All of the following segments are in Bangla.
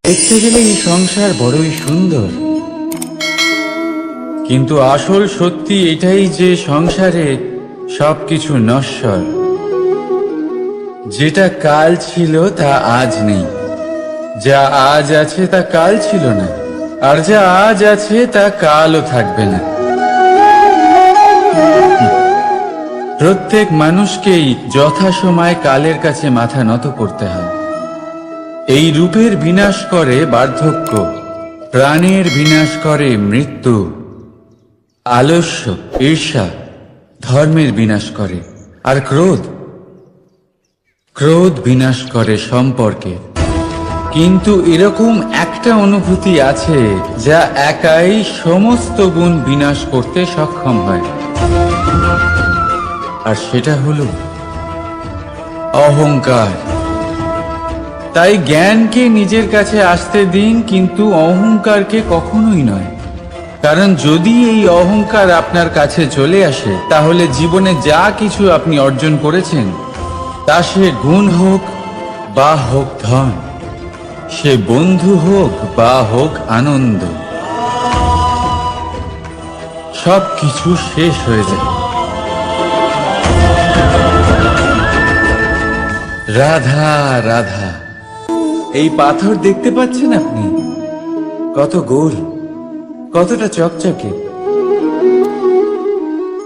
দেখতে গেলে এই সংসার বড়ই সুন্দর, কিন্তু আসল সত্যি এটাই যে সংসারে সবকিছু নশ্বর। যেটা কাল ছিল তা আজ নেই, যা আজ আছে তা কাল ছিল না, আর যা আজ আছে তা কালও থাকবে না। প্রত্যেক মানুষকেই যথাসময়ে কালের কাছে মাথা নত করতে হয়। এই রূপের বিনাশ করে বার্ধক্য, প্রাণের বিনাশ করে মৃত্যু, আলস্য, ঈর্ষা ধর্মের বিনাশ করে, আর ক্রোধ বিনাশ করে সম্পর্কে। কিন্তু এরকম একটা অনুভূতি আছে যা একাই সমস্ত গুণ বিনাশ করতে সক্ষম হয়, আর সেটা হলো অহংকার। তাই জ্ঞানকে নিজের কাছে আসতে দিন, কিন্তু অহংকারকে কখনোই নয়। কারণ যদি এই অহংকার আপনার কাছে চলে আসে, তাহলে জীবনে যা কিছু আপনি অর্জন করেছেন, তা সে গুণ হোক বা হোক ধন, সে বন্ধু হোক বা হোক আনন্দ, সব কিছু শেষ হয়ে যায়। রাধা রাধা। এই পাথর দেখতে পাচ্ছেন আপনি? কত গোল, কতটা চকচকে।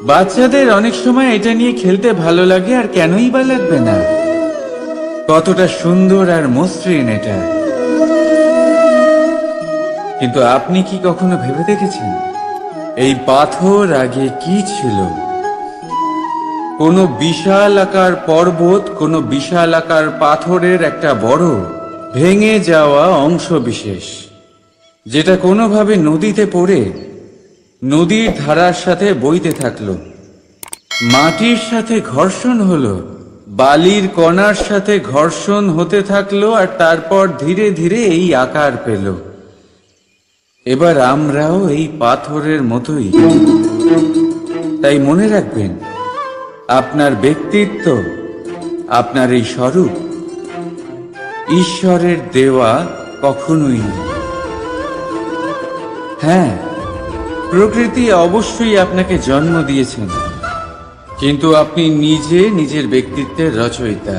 বাচ্চাদের অনেক সময় এটা নিয়ে খেলতে ভালো লাগে, আর কেনই বা লাগবে না? কতটা সুন্দর আর মসৃণ এটা। কিন্তু আপনি কি কখনো ভেবে দেখেছেন এই পাথর আগে কি ছিল? কোনো বিশাল আকার পর্বত, কোনো বিশাল আকার পাথরের একটা বড় ভেঙে যাওয়া অংশ বিশেষ, যেটা কোনোভাবে নদীতে পড়ে নদীর ধারার সাথে বইতে থাকলো, মাটির সাথে ঘর্ষণ হলো, বালির কণার সাথে ঘর্ষণ হতে থাকলো, আর তারপর ধীরে ধীরে এই আকার পেল। এবার আমরাও এই পাথরের মতোই। তাই মনে রাখবেন, আপনার ব্যক্তিত্ব, আপনার এই স্বরূপ ঈশ্বরের দেওয়া কখনোই নয়। হ্যাঁ, প্রকৃতি অবশ্যই আপনাকে জন্ম দিয়েছেন, কিন্তু আপনি নিজে নিজের ব্যক্তিত্বের রচয়িতা,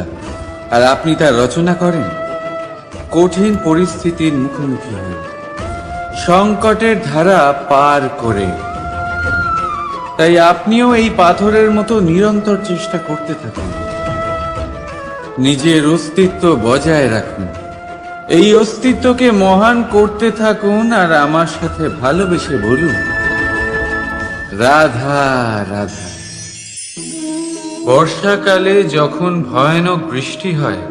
আর আপনি তা রচনা করেন কঠিন পরিস্থিতির মুখোমুখি হয়ে, সংকটের ধারা পার করে। তাই আপনিও এই পাথরের মতো নিরন্তর চেষ্টা করতে থাকুন, নিজের অস্তিত্ব বজায় রাখুন, এই অস্তিত্বকে মহান করতে থাকুন, আর আমার সাথে ভালোবেসে বলুন, রাধা রাধা। বর্ষাকালে যখন ভয়ানক বৃষ্টি হয়,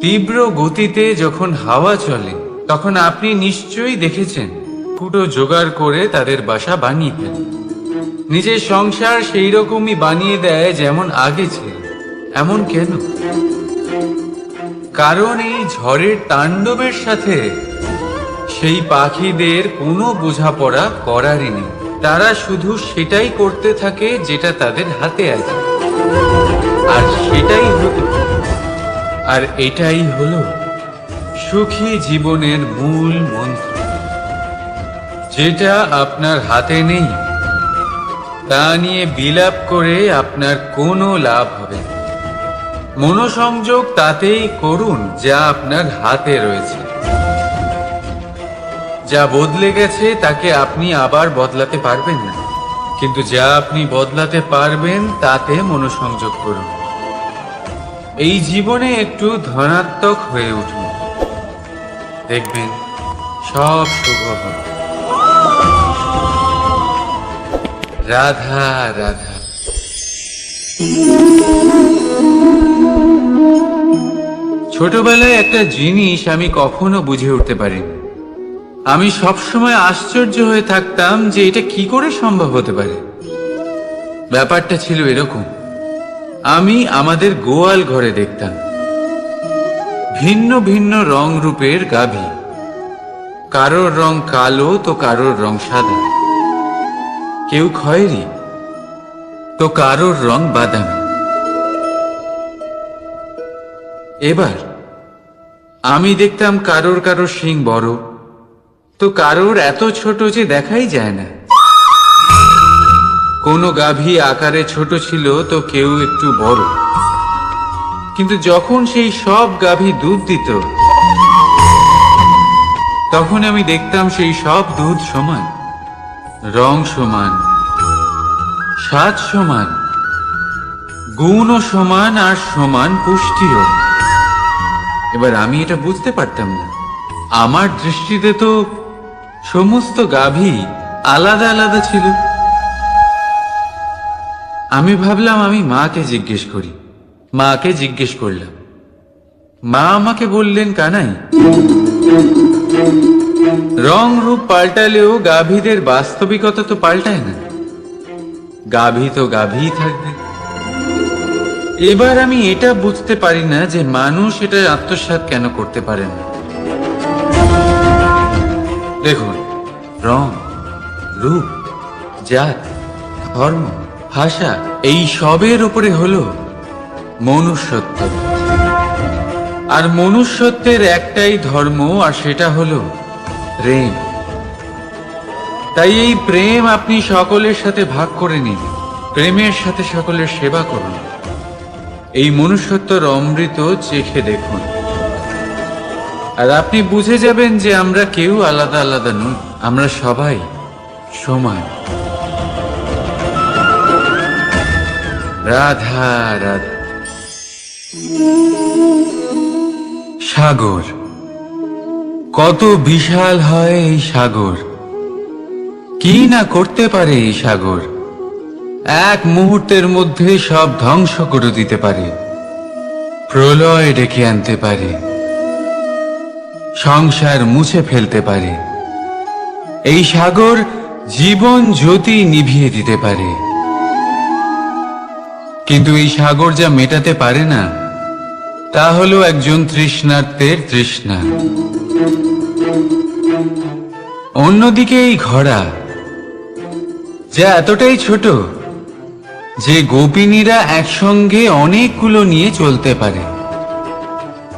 তীব্র গতিতে যখন হাওয়া চলে, তখন আপনি নিশ্চয়ই দেখেছেন কুটো জোগাড় করে তাদের বাসা বানিয়ে ফেলে। নিজের সংসার সেই রকমই বানিয়ে দেয় যেমন আগে ছিল। এমন কেন? কারণ এই ঝড়ের তাণ্ডবের সাথে সেই পাখিদের কোনো বোঝাপড়া করারই নেই। তারা শুধু সেটাই করতে থাকে যেটা তাদের হাতে আছে, আর সেটাই হলো, আর এটাই হলো সুখী জীবনের মূল মন্ত্র। যেটা আপনার হাতে নেই তা নিয়ে বিলাপ করে আপনার কোনো লাভ হবে না। মনোসংযোগ তাতেই করুন যা আপনার হাতে রয়েছে। যা বদলে গেছে তাকে আপনি আবার বদলাতে পারবেন না, কিন্তু যা আপনি বদলাতে পারবেন তাতে মনোসংযোগ করুন। এই জীবনে একটু ধনাত্মক হয়ে উঠুন, দেখবেন সব শুভ হবে। রাধা রাধা। ছোটবেলায় একটা জিনিস আমি কখনো বুঝে উঠতে পারিনি। আমি সবসময় আশ্চর্য হয়ে থাকতাম যে এটা কি করে সম্ভব হতে পারে। ব্যাপারটা ছিল এরকম, আমি আমাদের গোয়াল ঘরে দেখতাম ভিন্ন ভিন্ন রং রূপের গাভী। কারোর রং কালো তো কারোর রং সাদা, কেউ খয়েরি তো কারোর রং বাদামি। এবার আমি দেখতাম কারোর কারোর শিং বড়, তো কারোর এত ছোট যে দেখাই যায় না। কোনো গাভী আকারে ছোট ছিল তো কেউ একটু বড়, কিন্তু যখন সেই সব গাভী দুধ দিত তখন আমি দেখতাম সেই সব দুধ সমান, রং সমান, স্বাদ সমান, গুণও সমান, আর সমান পুষ্টিও। এবার আমি এটা বুঝতে পারতাম না। আমার দৃষ্টিতে তো সমস্ত গাভী আলাদা আলাদা ছিল। আমি ভাবলাম আমি মাকে জিজ্ঞেস করি। মাকে জিজ্ঞেস করলাম। মা আমাকে বললেন, কানাই, রং রূপ পাল্টালেও গাভীদের বাস্তবিকতা তো পাল্টায় না। গাভী তো গাভীই থাকবে। এবার আমি এটা বুঝতে পারি না যে মানুষ এটা আত্মসাৎ কেন করতে পারে না। দেখুন, রং, রূপ, জাত, ধর্ম, ভাষা, এই সবের উপরে হলো মনুষ্যত্ব। আর মনুষ্যত্বের একটাই ধর্ম, আর সেটা হলো প্রেম। তাই এই প্রেম আপনি সকলের সাথে ভাগ করে নিন, প্রেমের সাথে সকলের সেবা করুন। এই মনুষ্যত্বর অমৃত চেখে দেখুন, আর আপনি বুঝে যাবেন যে আমরা কেউ আলাদা আলাদা নই, আমরা সবাই সমান। রাধা রাধা। সাগর, কত বিশাল হয় এই সাগর! কি না করতে পারে এই সাগর! এক মুহূর্তের মধ্যে সব ধ্বংস করে দিতে পারে, প্রলয় ডেকে আনতে পারে, সংসার মুছে ফেলতে পারে। এই সাগর জীবন জ্যোতি নিভিয়ে দিতে পারে। কিন্তু এই সাগর যা মেটাতে পারে না তা হলো একজন তৃষ্ণার্তের তৃষ্ণা। অন্যদিকে এই ঘোড়া, যা এতটাই ছোট যে গোপিনীরা একসঙ্গে অনেকগুলো নিয়ে চলতে পারে,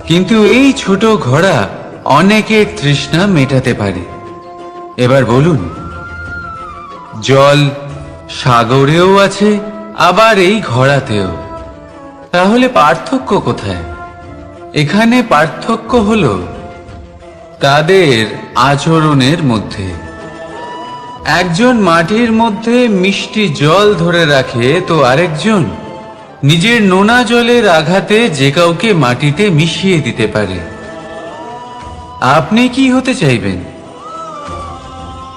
কিন্তু এই ছোট ঘোড়া অনেকের তৃষ্ণা মেটাতে পারে। এবার বলুন, জল সাগরেও আছে, আবার এই ঘোড়াতেও। তাহলে পার্থক্য কোথায়? এখানে পার্থক্য হলো তাদের আচরণের মধ্যে। একজন মাটির মধ্যে মিষ্টি জল ধরে রাখে, তো আরেকজন নিজের নোনা জলের আঘাতে যে কাউকে মাটিতে মিশিয়ে দিতে পারে। আপনি কি হতে চাইবেন?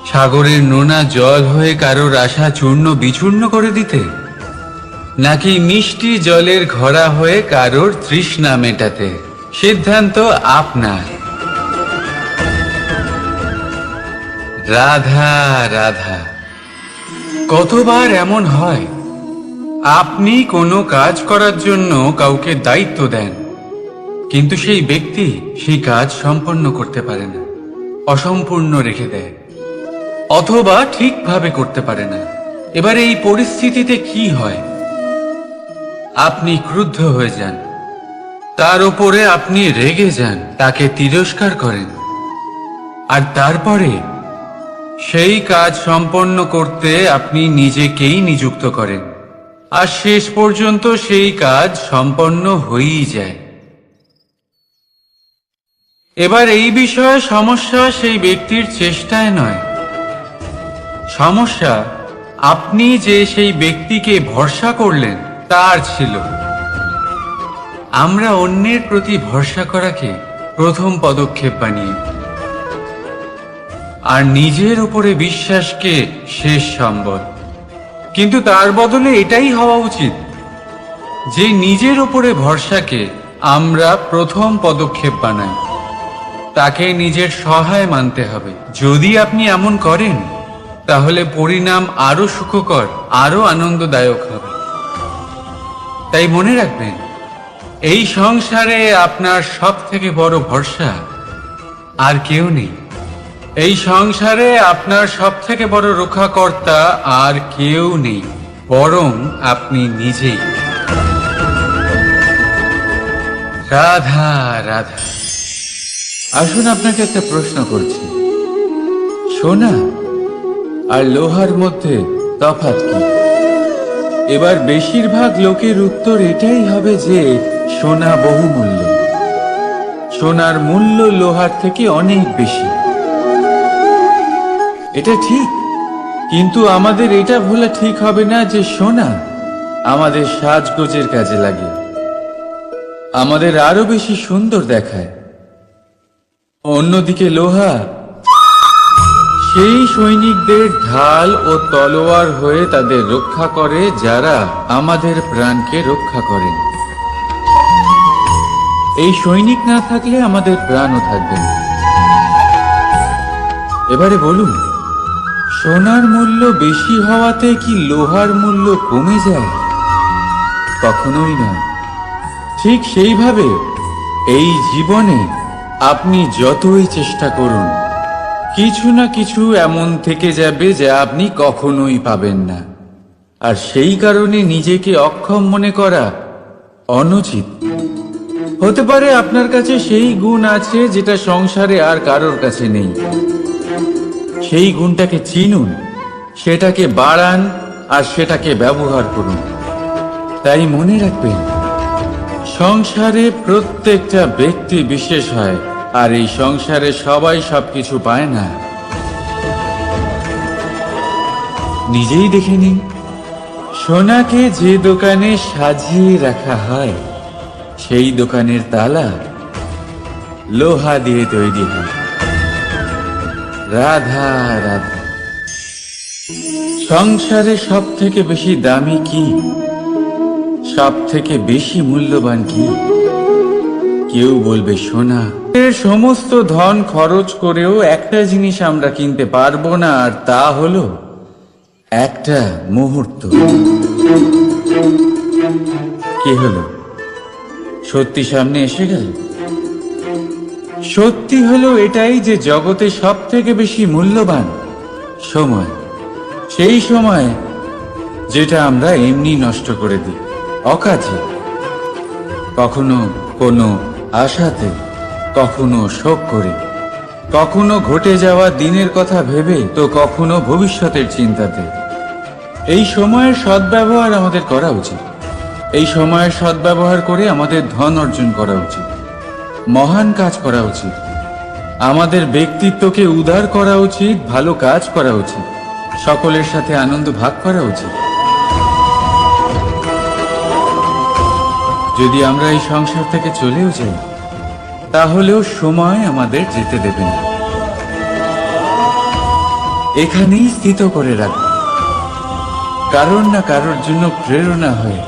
সাগরের নোনা জল হয়ে কারোর আশা চূর্ণ বিচূর্ণ করে দিতে, নাকি মিষ্টি জলের ঘোড়া হয়ে কারোর তৃষ্ণা মেটাতে? সিদ্ধান্ত আপনার। রাধা রাধা। কতবার এমন হয়, আপনি কোনো কাজ করার জন্য কাউকে দায়িত্ব দেন, কিন্তু সেই ব্যক্তি সেই কাজ সম্পন্ন করতে পারে না, অসম্পূর্ণ রেখে দেয়, অথবা ঠিকভাবে করতে পারে না। এবার এই পরিস্থিতিতে কি হয়? আপনি ক্রুদ্ধ হয়ে যান, তার উপরে আপনি রেগে যান, তাকে তিরস্কার করেন, আর তারপরে সেই কাজ সম্পন্ন করতে আপনি নিজেকেই নিযুক্ত করেন, আর শেষ পর্যন্ত সেই কাজ সম্পন্ন হয়েই যায়। এবার এই বিষয়ে সমস্যা সেই ব্যক্তির চেষ্টায় নয়, সমস্যা আপনি যে সেই ব্যক্তিকে ভরসা করলেন তার ছিল। আমরা অন্যের প্রতি ভরসা করাকে প্রথম পদক্ষেপ বানিয়ে, আর নিজের উপরে বিশ্বাসকে শেষ সম্বল। কিন্তু তার বদলে এটাই হওয়া উচিত যে নিজের উপরে ভরসাকে আমরা প্রথম পদক্ষেপ বানাই, তাকে নিজের সহায় মানতে হবে। যদি আপনি এমন করেন তাহলে পরিণাম আরো সুখকর, আরো আনন্দদায়ক হবে। তাই মনে রাখবেন, এই সংসারে আপনার সব থেকে বড় ভরসা আর কেউ নেই। এই সংসারে আপনার সব থেকে বড় রক্ষাকর্তা আর কেউ নেই, বরং আপনি নিজেই। রাধা রাধা। আসুন আপনাকে একটা প্রশ্ন করছি, সোনা আর লোহার মধ্যে তফাৎ কি? এবার বেশিরভাগ লোকের উত্তর এটাই হবে যে সোনা বহুমূল্য, সোনার মূল্য লোহার থেকে অনেক বেশি। এটা ঠিক, কিন্তু আমাদের এটা ভোলা ঠিক হবে না যে সোনা আমাদের সাজগোজের কাজে লাগে, আমাদের আরো বেশি সুন্দর দেখায়। অন্যদিকে লোহা সেই সৈনিকদের ঢাল ও তলোয়ার হয়ে তাদের রক্ষা করে যারা আমাদের প্রাণকে রক্ষা করেন। এই সৈনিক না থাকলে আমাদের প্রাণও থাকবে না। এবারে বলুন, সোনার মূল্য বেশি হওয়াতে কি লোহার মূল্য কমে যায়? কখনোই না। ঠিক সেইভাবে এই জীবনে আপনি যতই চেষ্টা করুন, কিছু না কিছু এমন থেকে যাবে যা আপনি কখনোই পাবেন না। আর সেই কারণে নিজেকে অক্ষম মনে করা অনুচিত। হতে পারে আপনার কাছে সেই গুণ আছে যেটা সংসারে আর কারোর কাছে নেই। সেই গুণটাকে চিনুন, সেটাকে বাড়ান আর সেটাকে ব্যবহার করুন। তাই মনে রাখবেন, সংসারে প্রত্যেকটা ব্যক্তি বিশেষ হয়, আর এই সংসারে সবাই সবকিছু পায় না। নিজেই দেখে নিন, সোনাকে যে দোকানে সাজিয়ে রাখা হয় সেই দোকানের তালা লোহা দিয়ে তৈরি হয়। রাধা রাধা। সংসারে সব থেকে বেশি দামি কি, সব থেকে বেশি মূল্যবান কি? কেউ বলবে সোনা। এর সমস্ত ধন খরচ করেও একটা জিনিস আমরা কিনতে পারবো না, আর তা হলো একটা মুহূর্ত। কি হলো? সত্যি সামনে এসে গেল। সত্যি হলো এটাই যে জগতে সব থেকে বেশি মূল্যবান সময়, সেই সময় যেটা আমরা এমনি নষ্ট করে দিই অকাজে, কখনো কোনো আশাতে, কখনো শোক করে, কখনো ঘটে যাওয়া দিনের কথা ভেবে, তো কখনো ভবিষ্যতের চিন্তাতে। এই সময়ের সদ্ব্যবহার আমাদের করা উচিত। এই সময়ের সদ্ব্যবহার করে আমাদের ধন অর্জন করা উচিত, মহান কাজ করা উচিত, আমাদের ব্যক্তিত্বকে উদার করা উচিত, ভালো কাজ করা উচিত, সকলের সাথে আনন্দ ভাগ করা উচিত। যদি আমরা এই সংসার থেকে চলেও যাই, তাহলেও সময় আমাদের যেতে দেবে না। এখানেই স্থিত করে রাখবে, কারোর না কারোর জন্য প্রেরণা হয়ে,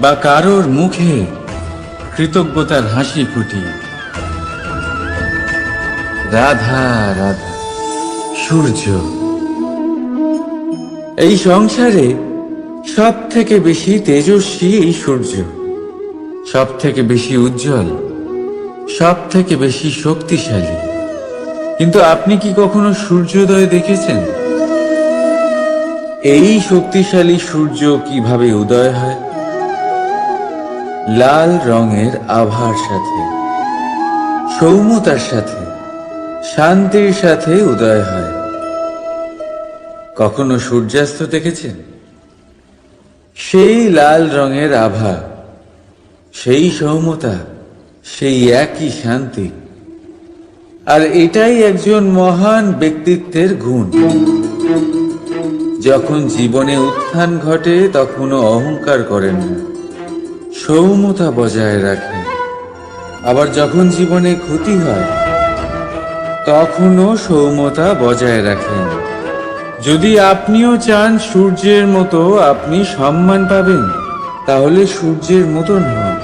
বা কারোর মুখে কৃতজ্ঞতার হাসি ফুটিয়ে। রাধা রাধা। সূর্য। এই সংসারে সব থেকে বেশি তেজস্বী এই সূর্য, সব থেকে বেশি উজ্জ্বল, সব থেকে বেশি শক্তিশালী। কিন্তু আপনি কি কখনো সূর্যোদয় দেখেছেন? এই শক্তিশালী সূর্য কিভাবে উদয় হয়? লাল রঙের আভার সাথে, সৌম্যতার সাথে, শান্তির সাথে উদয় হয়। কখনো সূর্যাস্ত দেখেছেন? সেই লাল রঙের আভা, সেই সৌম্যতা, সেই একই শান্তি। আর এটাই একজন মহান ব্যক্তিত্বের গুণ। যখন জীবনে উত্থান ঘটে তখনও অহংকার করেন না, সৌম্যতা বজায় রাখেন। আবার যখন জীবনে ক্ষতি হয় তখনও সৌম্যতা বজায় রাখেন। যদি আপনিও চান সূর্যের মতো আপনি সম্মান পাবেন, তাহলে সূর্যের মতন হন।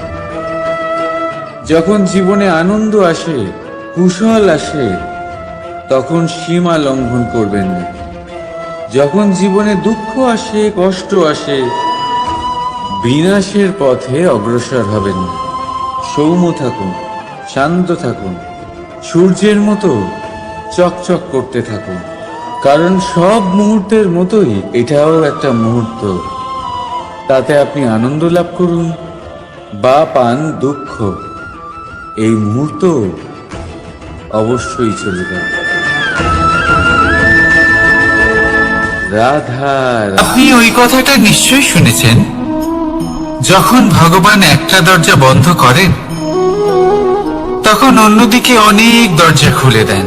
যখন জীবনে আনন্দ আসে, কুশল আসে, তখন সীমা লঙ্ঘন করবেন না। যখন জীবনে দুঃখ আসে, কষ্ট আসে, বিনাশের পথে অগ্রসর হবেন না। সৌম্য থাকুন, শান্ত থাকুন, সূর্যের মতো চকচক করতে থাকুন। কারণ সব মুহূর্তের মতোই এটাও একটা মুহূর্ত। তাতে আপনি আনন্দ লাভ করুন বা পান দুঃখ, এই মুহূর্ত অবশ্যই চলে যাবে। রাধা রাধা। আপনি ওই কথাটা নিশ্চয়ই শুনেছেন, যখন ভগবান একটা দরজা বন্ধ করেন তখন অন্যদিকে অনেক দরজা খুলে দেন।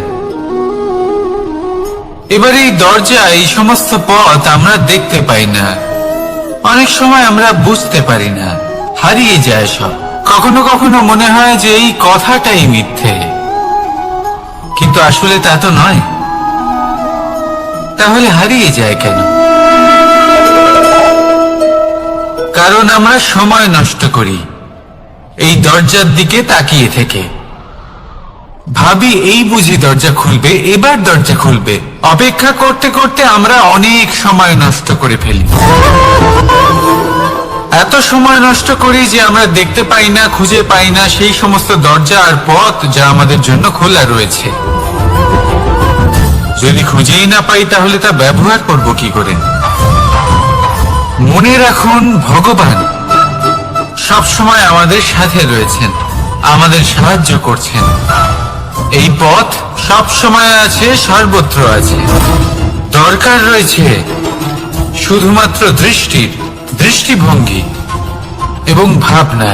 এবার এই দরজা, এই সমস্ত পথ আমরা দেখতে পাই না, অনেক সময় আমরা বুঝতে পারি না, হারিয়ে যায় সব। কখনো কখনো মনে হয় যে এই কথাটাই মিথ্যে, কিন্তু আসলে তা তো নয়। তাহলে হারিয়ে যায় কেন? কারণ আমরা সময় নষ্ট করি এই দরজার দিকে তাকিয়ে থেকে। ভাবি এই বুঝি দরজা খুলবে, এবার দরজা খুলবে। অপেক্ষা করতে করতে আমরা অনেক সময় নষ্ট করে ফেলি। এত সময় নষ্ট করি যে আমরা দেখতে পাই না, খুঁজে পাই না সেই সমস্ত দরজা আর পথ যা আমাদের জন্য খোলা রয়েছে। যদি খুঁজেই না পাই তাহলে তা ব্যবহার করব কি করে? মনে রাখুন, ভগবান সব সময় আমাদের সাথে রয়েছেন, আমাদের সাহায্য করছেন। এই পথ সব সময় আছে, সর্বত্র আছে। দরকার রয়েছে শুধুমাত্র দৃষ্টির, দৃষ্টিভঙ্গি এবং ভাবনা।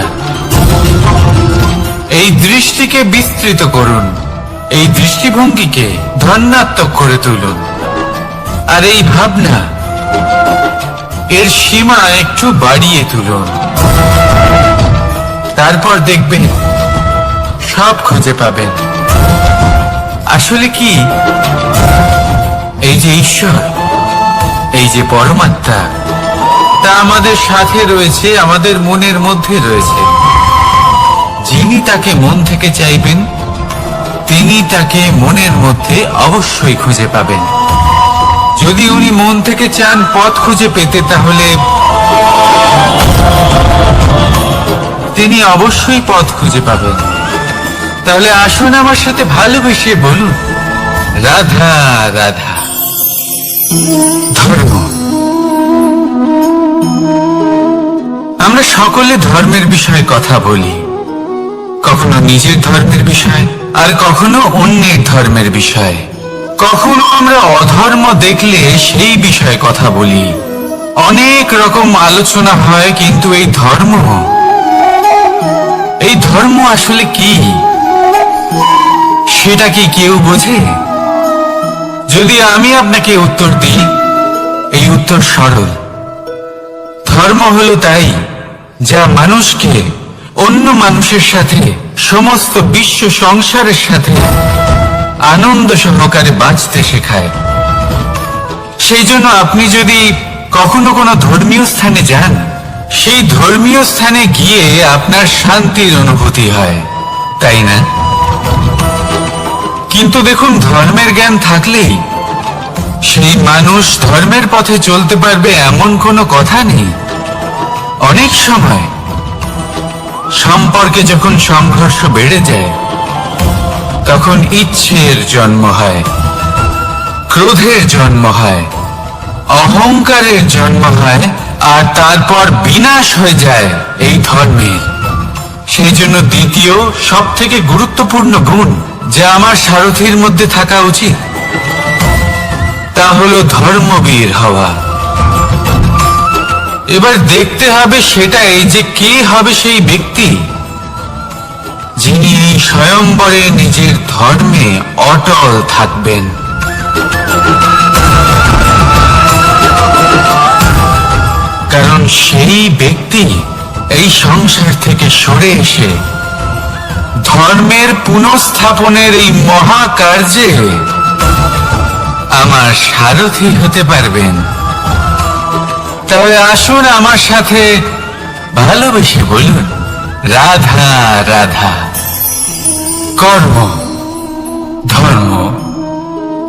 এই দৃষ্টিকে বিস্তৃত করুন, এই দৃষ্টিভঙ্গিকে ধন্যাত্মক করে তুলুন, আর এই ভাবনা, এর সীমা একটু বাড়িয়ে তুলুন। তারপর দেখবেন সব খুঁজে পাবেন। আসলে কি, এই যে ঈশ্বর, এই যে পরমাত্মা, তা আমাদের সাথে রয়েছে, আমাদের মনের মধ্যে রয়েছে। যিনি তাকে মন থেকে চাইবেন তিনি তাকে মনের মধ্যে অবশ্যই খুঁজে পাবেন। যদি উনি মন থেকে চান পথ খুঁজে পেতে, তাহলে তিনি অবশ্যই পথ খুঁজে পাবেন। তাহলে আসুন আমার সাথে ভালোবেসে বলুন, রাধা রাধা। ধর্ম, আমরা সকলে ধর্মের বিষয়ে কথা বলি, কখনো নিজের ধর্মের বিষয়, আর কখনো অন্যের ধর্মের বিষয়। কখনো আমরা অধর্ম দেখলে সেই বিষয়ে কথা বলি। অনেক রকম আলোচনা হয়, কিন্তু এই ধর্ম আসলে কি, সেটা কি কেউ বোঝে? যদি আমি আপনাকে উত্তর দিই, এই উত্তর সরল। ধর্ম হলো তাই যা মানুষকে অন্য মানুষের সাথে, সমস্ত বিশ্ব সংসারের সাথে আনন্দ সহকারে বাঁচতে শেখায়। সেই জন্য আপনি যদি কখনো কোনো ধর্মীয় স্থানে যান, সেই ধর্মীয় স্থানে গিয়ে আপনার শান্তির অনুভূতি হয়, তাই না? কিন্তু দেখুন, ধর্মের জ্ঞান থাকলেই সেই মানুষ ধর্মের পথে চলতে পারবে এমন কোনো কথা নেই। অনেক সময় সম্পর্কে যখন সংঘর্ষ বেড়ে যায়, তখন ইচ্ছের জন্ম হয়, ক্রোধের জন্ম হয়, অহংকারের জন্ম হয়, আর তারপর বিনাশ হয়ে যায় এই ধর্মের। সেই জন্য দ্বিতীয় সব থেকে গুরুত্বপূর্ণ গুণ যা আমার সারথীর মধ্যে থাকা উচিত, তা হলো ধর্মবীর হওয়া। এবার দেখতে হবে সেটাই যে কে হবে সেই ব্যক্তি যিনি এই স্বয়ম্বরে নিজের ধর্মে অটল থাকবেন। কারণ সেই ব্যক্তি এই সংসার থেকে সরে এসে ধর্মের পুনঃস্থাপনের এই মহাকার্যে আমার সারথি হতে পারবেন। তাহলে আসুন আমার সাথে ভালোবেসে বলুন, রাধা রাধা। কর্ম, ধর্ম,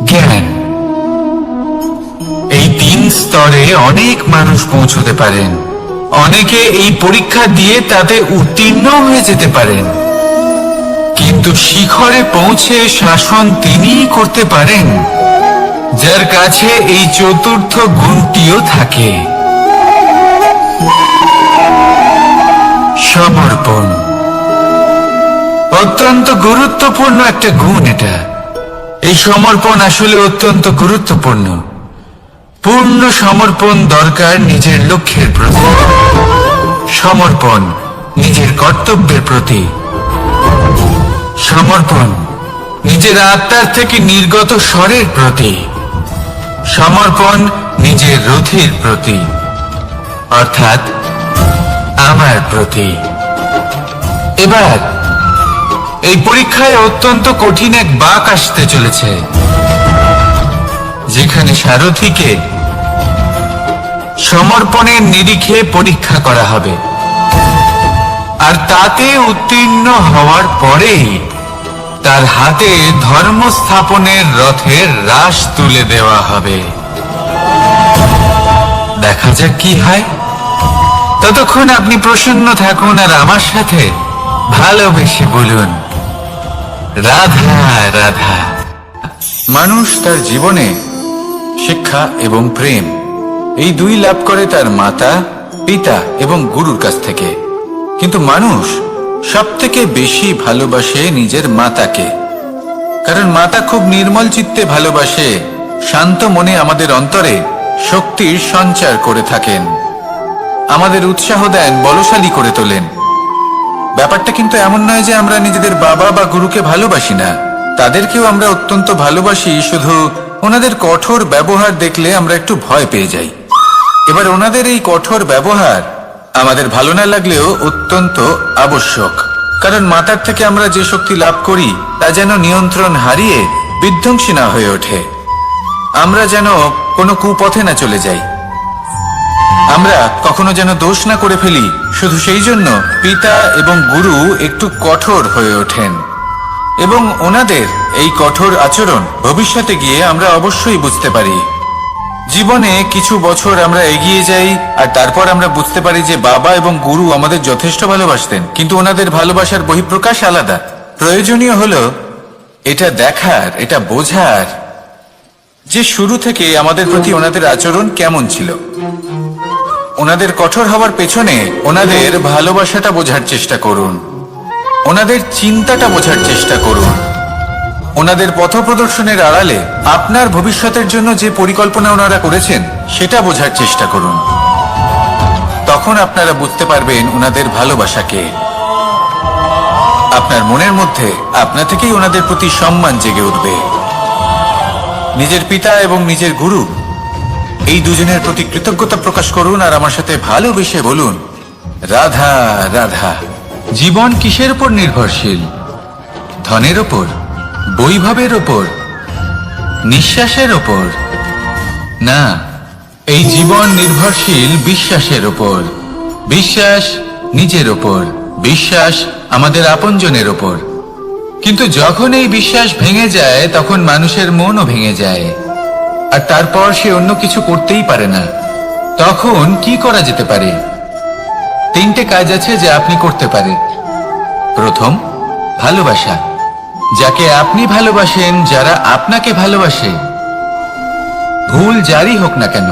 জ্ঞান, এই তিন স্তরে অনেক মানুষ পৌঁছতে পারেন। অনেকে এই পরীক্ষা দিয়ে তাতে উত্তীর্ণ হয়ে যেতে পারেন, কিন্তু শিখরে পৌঁছে শাসন তিনিই করতে পারেন যার কাছে এই চতুর্থ গুণটিও থাকে, সমর্পণ। অত্যন্ত গুরুত্বপূর্ণ একটা গুণ এটা। এই সমর্পণ আসলে অত্যন্ত গুরুত্বপূর্ণ। পূর্ণ সমর্পণ দরকার নিজের লক্ষ্যের প্রতি, সমর্পণ নিজের কর্তব্যের প্রতি, সমর্পণ নিজের আত্মার থেকে নির্গত স্বরের প্রতি, সমর্পণ নিজের রথের প্রতি, অর্থাৎ আমার প্রতি। এবার এই পরীক্ষায় অত্যন্ত কঠিন এক বাঁক আসতে চলেছে, যেখানে সারথীকে সমর্পণের নিরিখে পরীক্ষা করা হবে, আর তাতে উত্তীর্ণ হওয়ার পরেই তার হাতে ধর্ম স্থাপনের রথের রাশ তুলে দেওয়া হবে। দেখা যাক কি হয়। ততক্ষণ আপনি প্রসন্ন থাকুন আর আমার সাথে ভালোবেসে বলুন, রাধা রাধা। মানুষ তার জীবনে শিক্ষা এবং প্রেম এই দুই লাভ করে তার মাতা, পিতা এবং গুরুর কাছ থেকে। কিন্তু মানুষ সবথেকে বেশি ভালোবাসে নিজের মাতাকে, কারণ মাতা খুব নির্মল চিত্তে ভালোবাসে, শান্ত মনে আমাদের অন্তরে শক্তির সঞ্চার করে থাকেন, আমাদের উৎসাহ দেন, বলশালী করে তোলেন। ব্যাপারটা কিন্তু এমন নয় যে আমরা নিজেদের বাবা বা গুরুকে ভালোবাসি না, তাদেরকেও আমরা অত্যন্ত ভালোবাসি, শুধু ওনাদের কঠোর ব্যবহার দেখলে আমরা একটু ভয় পেয়ে যাই। এবার ওনাদের এই কঠোর ব্যবহার আমাদের ভালো না লাগলেও অত্যন্ত আবশ্যক, কারণ মাতার থেকে আমরা যে শক্তি লাভ করি তা যেন নিয়ন্ত্রণ হারিয়ে বিধ্বংসী না হয়ে ওঠে, আমরা যেন কোনো কুপথে না চলে যাই, আমরা কখনো যেন দোষ না করে ফেলি। শুধু সেই জন্য পিতা এবং গুরু একটু কঠোর হয়ে ওঠেন, এবং ওনাদের এই কঠোর আচরণ ভবিষ্যতে গিয়ে আমরা অবশ্যই বুঝতে পারি। জীবনে কিছু বছর আমরা এগিয়ে যাই আর তারপর আমরা বুঝতে পারি যে বাবা এবং গুরু আমাদের যথেষ্ট ভালোবাসতেন, কিন্তু ওনাদের ভালোবাসার বহিঃপ্রকাশ আলাদা। প্রয়োজনীয় হলো এটা দেখার, এটা বোঝার যে শুরু থেকে আমাদের প্রতি ওনাদের আচরণ কেমন ছিল। ওনাদের কঠোর হওয়ার পেছনে ওনাদের ভালোবাসাটা বোঝার চেষ্টা করুন, ওনাদের চিন্তাটা বোঝার চেষ্টা করুন, ওনাদের পথপ্রদর্শনের আড়ালে আপনার ভবিষ্যতের জন্য যে পরিকল্পনা ওনারা করেছেন সেটা বোঝার চেষ্টা করুন। তখন আপনারা বুঝতে পারবেন ওনাদের ভালোবাসাকে। আপনার মনের মধ্যে আপনা থেকেই ওনাদের প্রতি সম্মান জেগে উঠবে। নিজের পিতা এবং নিজের গুরু এই দুজনের প্রতি কৃতজ্ঞতা প্রকাশ করুন আর আমার সাথে ভালোবেসে বলুন, রাধা রাধা। জীবন কিসের উপর নির্ভরশীল? ধনের ওপর, বৈভবের ওপর, নিঃশ্বাসের ওপর? না, এই জীবন নির্ভরশীল বিশ্বাসের ওপর। বিশ্বাস নিজের ওপর, বিশ্বাস আমাদের আপনজনের ওপর। কিন্তু যখন এই বিশ্বাস ভেঙে যায় তখন মানুষের মনও ভেঙে যায়, আর তারপর সে অন্য কিছু করতেই পারে না। তখন কি করা যেতে পারে? 3টে কাজ আছে যা আপনি করতে পারেন। প্রথম, ভালোবাসা। যাকে আপনি ভালোবাসেন, যারা আপনাকে ভালোবাসে, ভুল যারই হোক না কেন,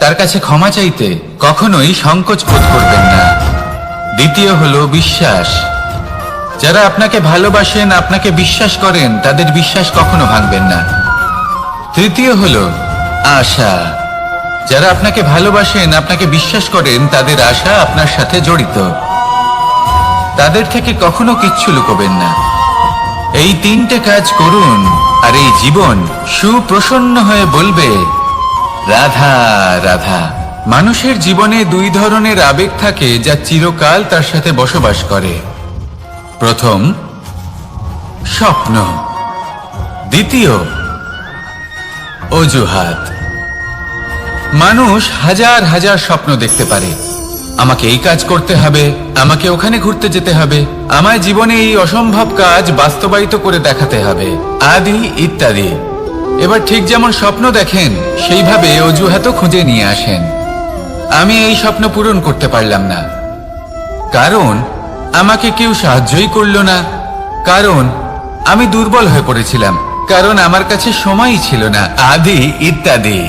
তার কাছে ক্ষমা চাইতে কখনোই সংকোচ বোধ করবেন না। দ্বিতীয় হলো বিশ্বাস। যারা আপনাকে ভালোবাসেন, আপনাকে বিশ্বাস করেন, তাদের বিশ্বাস কখনো ভাঙবেন না। তৃতীয় হলো আশা। যারা আপনাকে ভালোবাসেন, আপনাকে বিশ্বাস করেন, তাদের আশা আপনার সাথে জড়িত, তাদের থেকে কখনো কিচ্ছু লুকোবেন না। এই 3টে কাজ করুন আর এই জীবন সুপ্রসন্ন হয়ে বলবে, রাধা রাধা। মানুষের জীবনে 2 ধরনের আবেগ থাকে যা চিরকাল তার সাথে বসবাস করে। প্রথম, স্বপ্ন। দ্বিতীয়, অজুহাত। মানুষ হাজার হাজার স্বপ্ন দেখতে পারে। আমাকে এই কাজ করতে হবে, আমাকে ওখানে ঘুরতে যেতে হবে, আমায় জীবনে এই অসম্ভব কাজ বাস্তবায়িত করে দেখাতে হবে, আদি ইত্যাদি। এবার ঠিক যেমন স্বপ্ন দেখেন, সেইভাবে অজুহাতও খুঁজে নিয়ে আসেন। আমি এই স্বপ্ন পূরণ করতে পারলাম না, কারণ আমাকে কেউ সাহায্যই করলো না, কারণ আমি দুর্বল হয়ে পড়েছিলাম, কারণ আমার কাছে সময়ই ছিল না, আদি ইত্যাদি।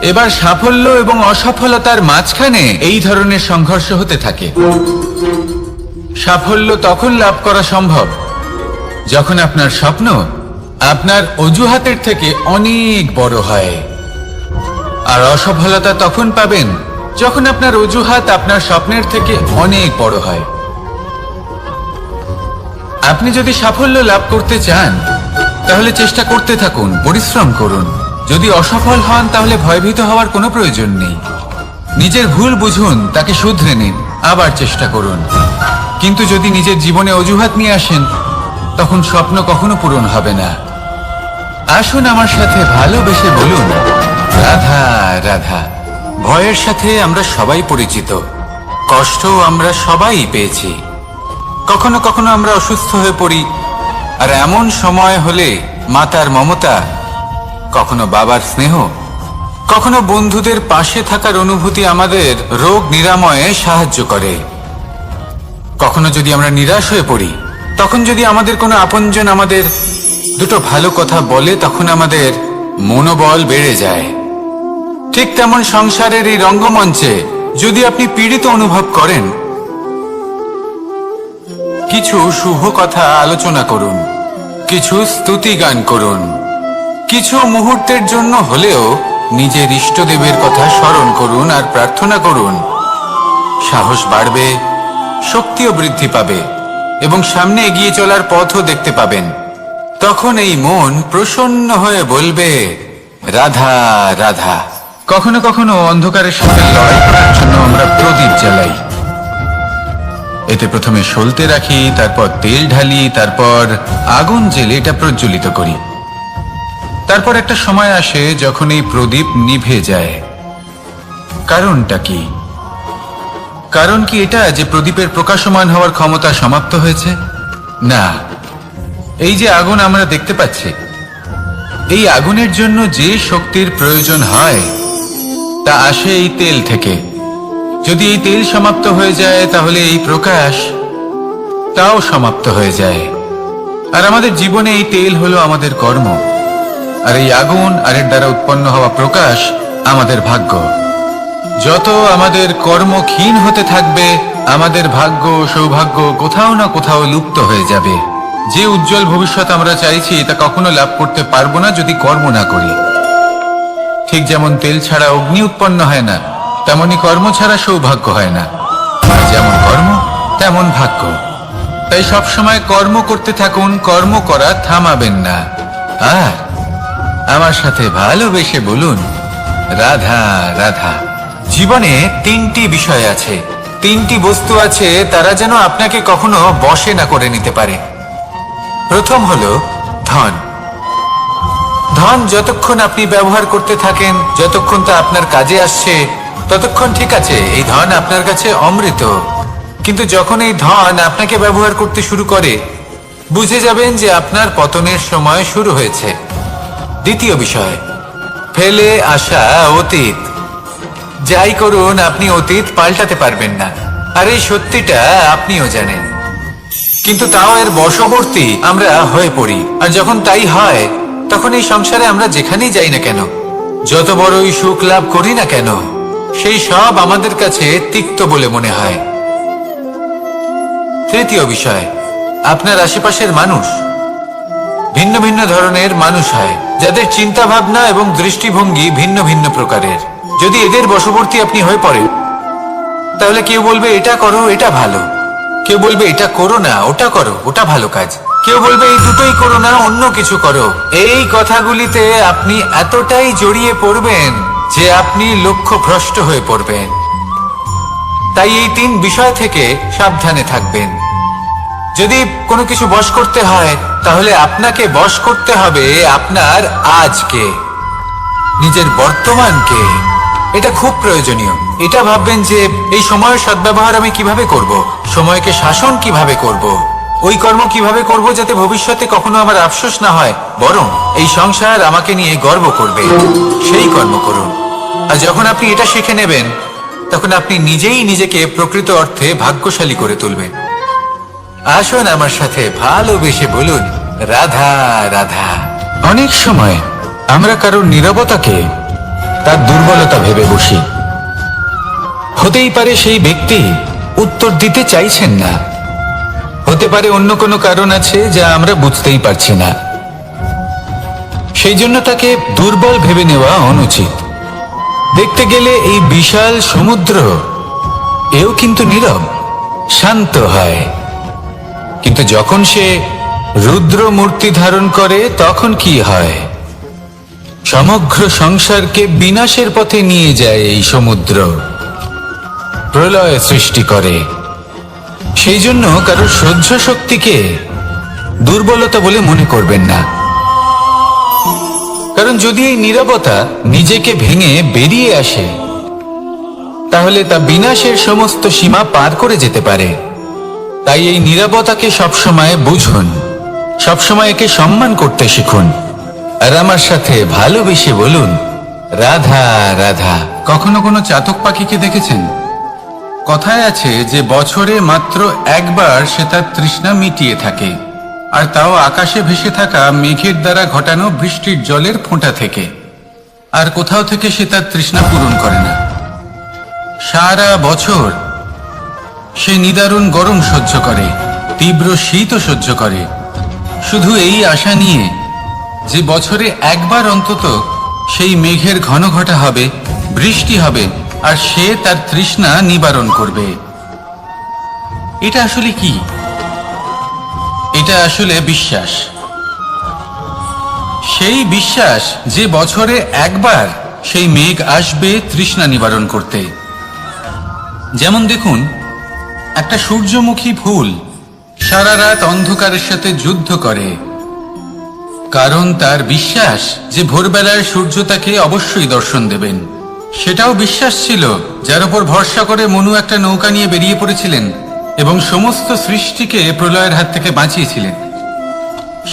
এবার সাফল্য এবং অসফলতার মাঝখানে এই ধরনের সংঘর্ষ হতে থাকে। সাফল্য তখন লাভ করা সম্ভব যখন আপনার স্বপ্ন আপনার অজুহাতের থেকে অনেক বড় হয়। আর অসফলতা তখন পাবেন যখন আপনার অজুহাত আপনার স্বপ্নের থেকে অনেক বড় হয়। আপনি যদি সাফল্য লাভ করতে চান তাহলে চেষ্টা করতে থাকুন, পরিশ্রম করুন। যদি অসফল হন তাহলে ভয়ভীত হওয়ার কোনো প্রয়োজন নেই। নিজের ভুল বুঝুন, তাকে শুধরে নিন, আবার চেষ্টা করুন। কিন্তু যদি নিজের জীবনে অজুহাত নিয়ে আসেন তখন স্বপ্ন কখনো পূরণ হবে না। আসুন আমার সাথে ভালোবেসে বলুন, রাধা রাধা। ভয়ের সাথে আমরা সবাই পরিচিত, কষ্ট আমরা সবাই পেয়েছি। কখনো কখনো আমরা অসুস্থ হয়ে পড়ি, আর এমন সময় হলে মাতার মমতা, কখনো বাবার স্নেহ, কখনো বন্ধুদের পাশে থাকার অনুভূতি আমাদের রোগ নিরাময়ে সাহায্য করে। কখনো যদি আমরা নিরাশ হয়ে পড়ি, তখন যদি আমাদের কোনো আপনজন আমাদের দুটো ভালো কথা বলে, তখন আমাদের মনোবল বেড়ে যায়। ঠিক তেমন সংসারের এই রঙ্গমঞ্চে যদি আপনি পীড়িত অনুভব করেন, কিছু শুভ কথা আলোচনা করুন, কিছু স্তুতি গান করুন, কিছু মুহূর্তের জন্য হলেও নিজের ইষ্টদেবের কথা স্মরণ করুন আর প্রার্থনা করুন। সাহস বাড়বে, শক্তিও বৃদ্ধি পাবে এবং সামনে এগিয়ে চলার পথও দেখতে পাবেন। তখন এই মন প্রসন্ন হয়ে বলবে, রাধা রাধা। কখনো কখনো অন্ধকারের সাথে লড়াই করার জন্য আমরা প্রদীপ জ্বালাই। এতে প্রথমে সলতে রাখি, তারপর তেল ঢালি, তারপর আগুন জেলে এটা প্রজ্বলিত করি। তারপর একটা সময় আসে যখন এই প্রদীপ নিভে যায়। কারণটা কি? কারণ কি এটা যে প্রদীপের প্রকাশমান হওয়ার ক্ষমতা সমাপ্ত হয়েছে? না, এই যে আগুন আমরা দেখতে পাচ্ছি, এই আগুনের জন্য যে শক্তির প্রয়োজন হয় তা আসে এই তেল থেকে। যদি এই তেল সমাপ্ত হয়ে যায় তাহলে এই প্রকাশ তাও সমাপ্ত হয়ে যায়। আর আমাদের জীবনে এই তেল হলো আমাদের কর্ম, আর এই আগুন আর এর দ্বারা উৎপন্ন হওয়া প্রকাশ আমাদের ভাগ্য। যত আমাদের কর্ম ক্ষীণ হতে থাকবে, আমাদের ভাগ্য সৌভাগ্য কোথাও না কোথাও লুপ্ত হয়ে যাবে। যে উজ্জ্বল ভবিষ্যৎ আমরা চাইছি তা কখনো লাভ করতে পারবো না যদি কর্ম না করি। ঠিক যেমন তেল ছাড়া অগ্নি উৎপন্ন হয় না, তেমনি কর্ম ছাড়া সৌভাগ্য হয় না। আর যেমন কর্ম তেমন ভাগ্য। তাই সবসময় কর্ম করতে থাকুন, কর্ম করা থামাবেন না। আর আমার সাথে ভালোবেসে বলুন, রাধা রাধা। জীবনে তিনটি বিষয় আছে, তিনটি বস্তু আছে, তারা যেন আপনাকে কখনো বশে না করে নিতে পারে। প্রথম হলো ধন। ধন যতক্ষণ আপনি ব্যবহার করতে থাকেন, যতক্ষণ তা আপনার কাজে আসছে, ততক্ষণ ঠিক আছে, এই ধন আপনার কাছে অমৃত। কিন্তু যখন এই ধন আপনাকে ব্যবহার করতে শুরু করে, বুঝে যাবেন যে আপনার পতনের সময় শুরু হয়েছে। দ্বিতীয় বিষয়, ফেলে আসা অতীত। যাই করুন, আপনি অতীত পাল্টাতে পারবেন না, আর এই সত্যিটা আপনিও জানেন। কিন্তু তাও এর বশবর্তী আমরা হয়ে পড়ি। আর যখন তাই হয়, তখন এই সংসারে আমরা যেখানেই যাই না কেন, যত বড়ই সুখ লাভ করি না কেন, সেই সব আমাদের কাছে তিক্ত বলে মনে হয়। তৃতীয় বিষয়, আপনার আশেপাশের মানুষ ভিন্ন ভিন্ন ধরনের মানুষ হয়, যাদের চিন্তা ভাবনা এবং দৃষ্টিভঙ্গি ভিন্ন ভিন্ন প্রকারের। যদি এদের বশবর্তী আপনি হয়ে পড়েন, তাহলে কেউ বলবে এটা করো, এটা ভালো। কেউ বলবে এটা করো না, ওটা করো, ওটা ভালো কাজ। কেউ বলবে এই দুটোই করো না, অন্য কিছু করো। এই কথাগুলিতে আপনি এতটাই জড়িয়ে পড়বেন যে আপনি লক্ষ্যভ্রষ্ট হয়ে পড়বেন। তাই এই তিন বিষয় থেকে সাবধানে থাকবেন। যদি কোনো কিছু বশ করতে হয়, তাহলে আপনাকে বশ করতে হবে আপনার আজকে, নিজের বর্তমানকে। এটা খুব প্রয়োজনীয়। এটা ভাববেন যে এই সময়ের সদ্ব্যবহার আমি কিভাবে করব, সময়কে শাসন কিভাবে করব, ওই কর্ম কিভাবে করব যাতে ভবিষ্যতে কখনো আমার আফসোস না হয়, বরং এই সংসার আমাকে নিয়ে গর্ব করবে, সেই কর্ম করুন। আর যখন আপনি এটা শিখে নেবেন, তখন আপনি নিজেই নিজেকে প্রকৃত অর্থে ভাগ্যশালী করে তুলবেন। আসুন আমার সাথে ভালোবেসে বলুন, রাধা রাধা। অনেক সময় আমরা কারোর নীরবতাকে তার দুর্বলতা ভেবে বসি। হতেই পারে সেই ব্যক্তি উত্তর দিতে চাইছেন না, হতে পারে অন্য কোনো কারণ আছে যা আমরা বুঝতেই পারছি না। সেই জন্য তাকে দুর্বল ভেবে নেওয়া অনুচিত। দেখতে গেলে এই বিশাল সমুদ্র এও কিন্তু নীরব, শান্ত হয়। কিন্তু যখন সে রুদ্র মূর্তি ধারণ করে তখন কি হয়? সমগ্র সংসারকে বিনাশের পথে নিয়ে যায় এই সমুদ্র, প্রলয় সৃষ্টি করে। সেই জন্য কারো সহ্য শক্তিকে দুর্বলতা বলে মনে করবেন না। কারণ যদি এই নীরবতা নিজেকে ভেঙে বেরিয়ে আসে, তাহলে তা বিনাশের সমস্ত সীমা পার করে যেতে পারে। তাই এই নীরবতাকে সবসময় বুঝুন, সবসময় একে সম্মান করতে শিখুন, আর আমার সাথে ভালোবেসে বলুন, রাধা রাধা। কখনো কোনো চাতক পাখিকে দেখেছেন? কথায় আছে যে বছরে মাত্র একবার সে তার তৃষ্ণা মিটিয়ে থাকে, আর তাও আকাশে ভেসে থাকা মেঘের দ্বারা ঘটানো বৃষ্টির জলের ফোঁটা থেকে। আর কোথাও থেকে সে তার তৃষ্ণা পূরণ করে না। সারা বছর সে নিদারুণ গরম সহ্য করে, তীব্র শীতও সহ্য করে, শুধু এই আশা নিয়ে যে বছরে একবার অন্তত সেই মেঘের ঘন ঘটা হবে, বৃষ্টি হবে, আর সে তার তৃষ্ণা নিবারণ করবে। এটা আসলে কি? এটা আসলে বিশ্বাস। সেই বিশ্বাস যে বছরে একবার সেই মেঘ আসবে তৃষ্ণা নিবারণ করতে। যেমন দেখুন, একটা সূর্যমুখী ফুল সারা রাত অন্ধকারের সাথে যুদ্ধ করে, কারণ তার বিশ্বাস যে ভোরবেলায় সূর্য তাকে অবশ্যই দর্শন দেবেন। সেটাও বিশ্বাস ছিল যার উপর ভরসা করে মনু একটা নৌকা নিয়ে বেরিয়ে পড়েছিলেন এবং সমস্ত সৃষ্টিকে প্রলয়ের হাত থেকে বাঁচিয়েছিলেন।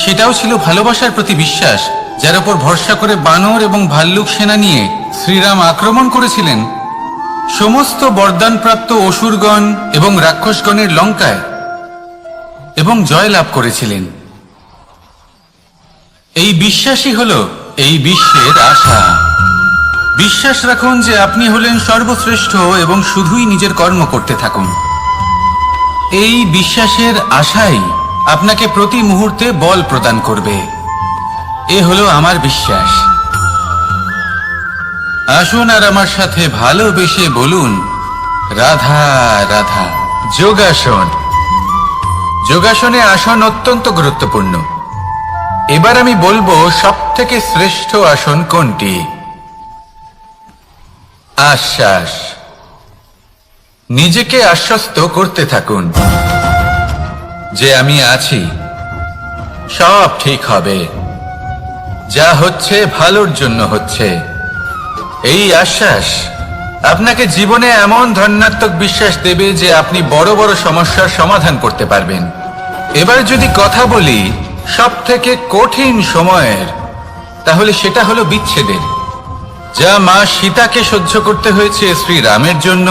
সেটাও ছিল ভালোবাসার প্রতি বিশ্বাস, যার উপর ভরসা করে বানর এবং ভাল্লুক সেনা নিয়ে শ্রীরাম আক্রমণ করেছিলেন সমস্ত বরদানপ্রাপ্ত অসুরগণ এবং রাক্ষসগণের লঙ্কায় এবং জয় লাভ করেছিলেন। এই বিশ্বাসই হলো এই বিশ্বের আশা। বিশ্বাস রাখুন যে আপনি হলেন সর্বশ্রেষ্ঠ এবং শুধুই নিজের কর্ম করতে থাকুন। এই বিশ্বাসের আশাই আপনাকে প্রতি মুহূর্তে বল প্রদান করবে। এ হলো আমার বিশ্বাস। আসুন আর আমার সাথে ভালোবেসে বলুন, রাধা রাধা। যোগাসন। যোগাসনে আসন অত্যন্ত গুরুত্বপূর্ণ। এবার আমি বলবো সবথেকে শ্রেষ্ঠ আসন কোনটি। আশ্বাস। নিজেকে আশ্বস্ত করতে থাকুন যে আমি আছি, সব ঠিক হবে, যা হচ্ছে ভালোর জন্য হচ্ছে। এই আশ্বাস আপনাকে জীবনে এমন ধনাত্মক বিশ্বাস দেবে যে আপনি বড় বড় সমস্যার সমাধান করতে পারবেন। এবার যদি কথা বলি সব থেকে কঠিন সময়ের, তাহলে সেটা হলো বিচ্ছেদের। যা মা সীতাকে সহ্য করতে হয়েছে শ্রীরামের জন্য,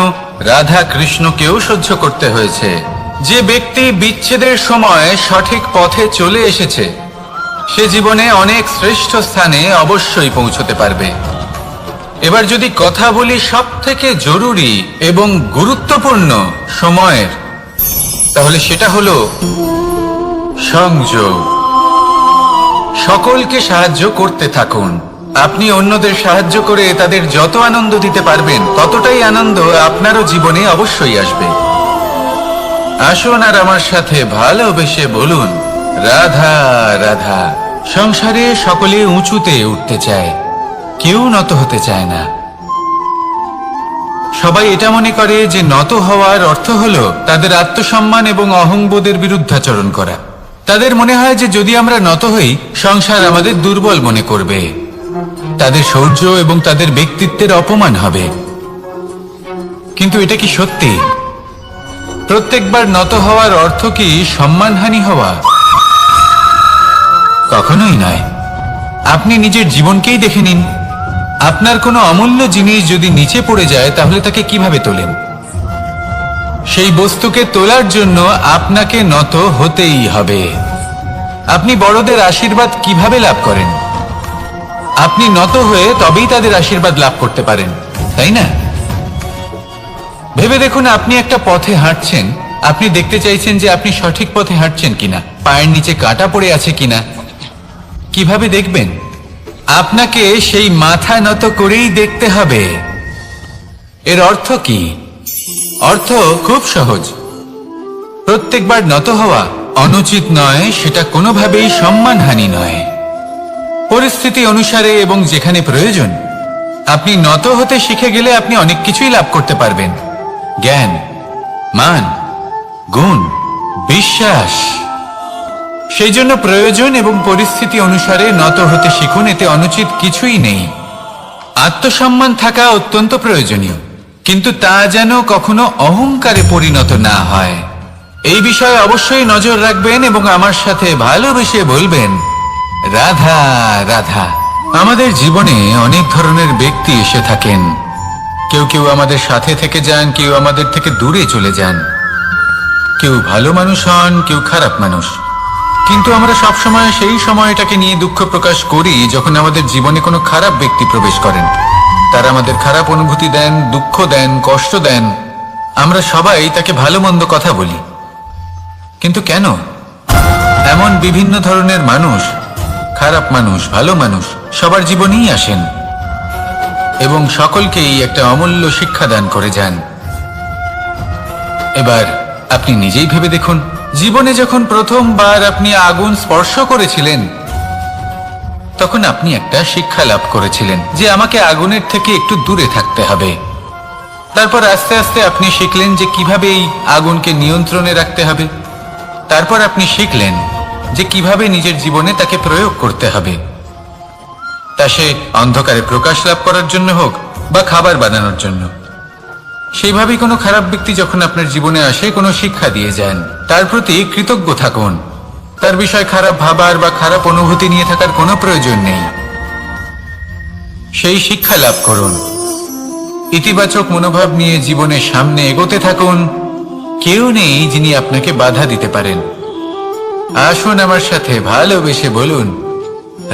রাধা কৃষ্ণকেও সহ্য করতে হয়েছে। যে ব্যক্তি বিচ্ছেদের সময় সঠিক পথে চলে এসেছে, সে জীবনে অনেক শ্রেষ্ঠ স্থানে অবশ্যই পৌঁছতে পারবে। এবার যদি কথা বলি সব থেকে জরুরি এবং গুরুত্বপূর্ণ সময়ের, তাহলে সেটা হলো সংযোগ। সকলকে সাহায্য করতে থাকুন। আপনি অন্যদের সাহায্য করে তাদের যত আনন্দ দিতে পারবেন, ততটাই আনন্দ আপনারও জীবনে অবশ্যই আসবে। আসুন আর আমার সাথে ভালোবেসে বলুন, রাধা রাধা। সংসারে সকলে উঁচুতে উঠতে চায়, কেউ নত হতে চায় না। সবাই এটা মনে করে যে নত হওয়ার অর্থ হলো তাদের আত্মসম্মান এবং অহংবোধের বিরুদ্ধাচরণ করা। তাদের মনে হয় যে যদি আমরা নত হই, সংসার আমাদের দুর্বল মনে করবে, তাদের শৌর্য এবং তাদের ব্যক্তিত্বের অপমান হবে। কিন্তু এটা কি সত্যি? প্রত্যেকবার নত হওয়ার অর্থ কি সম্মানহানি হওয়া? কখনোই নয়। আপনি নিজের জীবনকেই দেখে নিন। আপনার কোনো অমূল্য জিনিস যদি নিচে পড়ে যায়, তাহলে তাকে কিভাবে তোলেন? সেই বস্তুকে তোলার জন্য আপনাকে নত হতেই হবে। আপনি বড়দের আশীর্বাদ কিভাবে লাভ করেন? আপনি নত হয়ে তবেই তাদের আশীর্বাদ লাভ করতে পারেন, তাই না? ভেবে দেখুন, আপনি একটা পথে হাঁটছেন আপনি দেখতে চাইছেন যে আপনি সঠিক পথে হাঁটছেন কিনা, পায়ের নিচে কাঁটা পড়ে আছে কিনা। কিভাবে দেখবেন? আপনাকে সেই মাথা নত করেই দেখতে হবে। এর অর্থ কি? অর্থ খুব সহজ। প্রত্যেকবার নত হওয়া অনুচিত নয়, সেটা কোনোভাবেই সম্মানহানি নয়। পরিস্থিতি অনুসারে এবং যেখানে প্রয়োজন আপনি নত হতে শিখে গেলে আপনি অনেক কিছুই লাভ করতে পারবেন। জ্ঞান, মান, গুণ, বিশ্বাস। সেই জন্য প্রয়োজন এবং পরিস্থিতি অনুসারে নত হতে শিখুন, এতে অনুচিত কিছুই নেই। আত্মসম্মান থাকা অত্যন্ত প্রয়োজনীয়, কিন্তু তা যেন কখনো অহংকারে পরিণত না হয়। এই বিষয়ে অবশ্যই নজর রাখবেন এবং আমার সাথে ভালোবেসে বলবেন, রাধা রাধা। আমাদের জীবনে অনেক ধরনের ব্যক্তি এসে থাকেন। কেউ কেউ আমাদের সাথে থেকে যান, কেউ আমাদের থেকে দূরে চলে যান। কেউ ভালো মানুষ হন, কেউ খারাপ মানুষ। কিন্তু আমরা সবসময় সেই সময়টাকে নিয়ে দুঃখ প্রকাশ করি যখন আমাদের জীবনে কোনো খারাপ ব্যক্তি প্রবেশ করেন। তারা আমাদের খারাপ অনুভূতি দেন, দুঃখ দেন, কষ্ট দেন। আমরা সবাই তাকে ভালো মন্দ কথা বলি। কিন্তু কেন? এমন বিভিন্ন ধরনের মানুষ, খারাপ মানুষ, ভালো মানুষ সবার জীবনেই আসেন এবং সকলকেই একটা অমূল্য শিক্ষা দান করে যান। এবার আপনি নিজেই ভেবে দেখুন, জীবনে যখন প্রথমবার আপনি আগুন স্পর্শ করেছিলেন তখন আপনি একটা শিক্ষা লাভ করেছিলেন যে আমাকে আগুনের থেকে একটু দূরে থাকতে হবে। তারপর আস্তে আস্তে আপনি শিখলেন যে কিভাবে এই আগুনকে নিয়ন্ত্রণে রাখতে হবে। তারপর আপনি শিখলেন যে কিভাবে নিজের জীবনে তাকে প্রয়োগ করতে হবে, তা সে অন্ধকারে প্রকাশ লাভ করার জন্য হোক বা খাবার বানানোর জন্য। সেইভাবেই কোনো খারাপ ব্যক্তি যখন আপনার জীবনে আসে কোনো শিক্ষা দিয়ে যান, তার প্রতি কৃতজ্ঞ থাকুন। তার বিষয় খারাপ ভাবার বা খারাপ অনুভূতি নিয়ে থাকার কোনো প্রয়োজন নেই। সেই শিক্ষা লাভ করুন, ইতিবাচক মনোভাব নিয়ে জীবনের সামনে এগোতে থাকুন। কেউ নেই যিনি আপনাকে বাধা দিতে পারেন। আসুন আমার সাথে ভালোবেসে বলুন,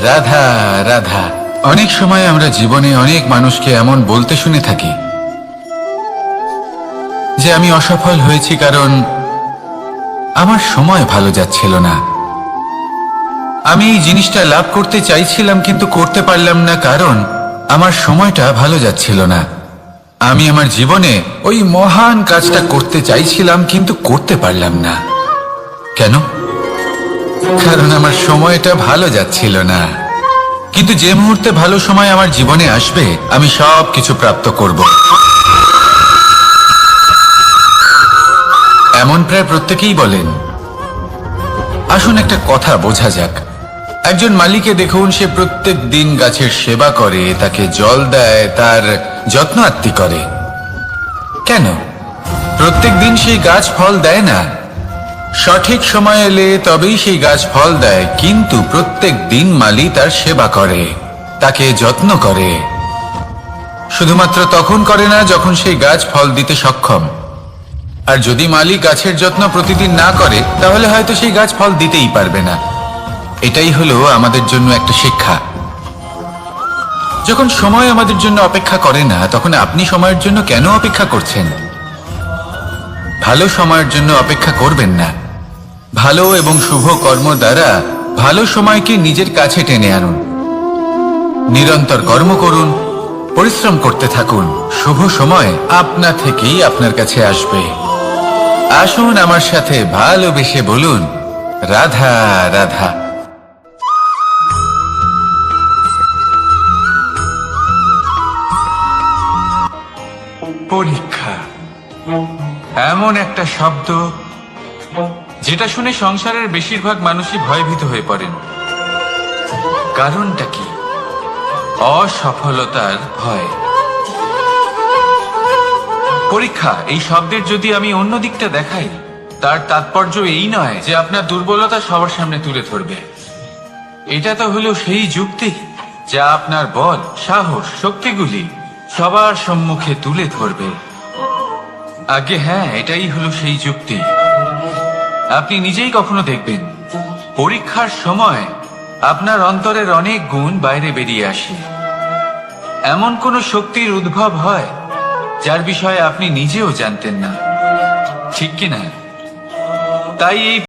রাধা রাধা। অনেক সময় আমরা জীবনে অনেক মানুষকে এমন বলতে শুনে থাকি যে আমি অসফল হয়েছি কারণ আমার সময় ভালো যাচ্ছিল না। আমি এই জিনিসটা লাভ করতে চাইছিলাম কিন্তু করতে পারলাম না কারণ আমার সময়টা ভালো যাচ্ছিল না। আমি আমার জীবনে ওই মহান কাজটা করতে চাইছিলাম কিন্তু করতে পারলাম না। কেন? কারণ আমার সময়টা ভালো যাচ্ছিল না। কিন্তু যে মুহূর্তে ভালো সময় আমার জীবনে আসবে আমি সব কিছু প্রাপ্ত করব। এমন প্রায় প্রত্যেকেই বলেন। আসুন একটা কথা বোঝা যাক। একজন মালিকে দেখুন, সে প্রত্যেক দিন গাছের সেবা করে, তাকে জল দেয়, তার যত্ন আত্তি করে। কেন? প্রত্যেক দিন সেই গাছ ফল দেয় না। সঠিক সময় এলে তবেই সেই গাছ ফল দেয়, কিন্তু প্রত্যেক দিন মালি তার সেবা করে, তাকে যত্ন করে। শুধুমাত্র তখন করে না যখন সেই গাছ ফল দিতে সক্ষম। আর যদি মালি গাছের যত্ন প্রতিদিন না করে তাহলে হয়তো সেই গাছ ফল দিতেই পারবে না। এটাই হলো আমাদের জন্য একটা শিক্ষা। যখন সময় আমাদের জন্য অপেক্ষা করে না তখন আপনি সময়ের জন্য কেন অপেক্ষা করছেন? ভালো সময়ের জন্য অপেক্ষা করবেন না। ভালো এবং শুভ কর্ম দ্বারা ভালো সময়কে নিজের কাছে টেনে আনুন। নিরন্তর কর্ম করুন, পরিশ্রম করতে থাকুন। শুভ সময় আপনা থেকেই আপনার কাছে আসবে। আসুন আমার সাথে ভালোবেসে বলুন, রাধা রাধা। পরীক্ষা এমন একটা শব্দ যেটা শুনে সংসারের বেশিরভাগ মানুষই ভয়ভীত হয়ে পড়েন। কারণটা কি? অসফলতার ভয়। পরীক্ষা এই শব্দের যদি আমি অন্য দিকটা দেখাই, তার তাৎপর্য এই নয় যে আপনার দুর্বলতা সবার সামনে তুলে ধরবে। এটা তো হলো সেই যুক্তি যা আপনার বল, সাহস, শক্তিগুলি সবার সম্মুখে তুলে ধরবে। আগে হ্যাঁ, এটাই হলো সেই যুক্তি। আপনি নিজেই কখনো দেখবেন পরীক্ষার সময় আপনার অন্তরের অনেক গুণ বাইরে বেরিয়ে আসে। এমন কোন শক্তির উদ্ভব হয় যার বিষয়ে আপনি নিজেও জানতেন না, ঠিক কিনা? তাই এই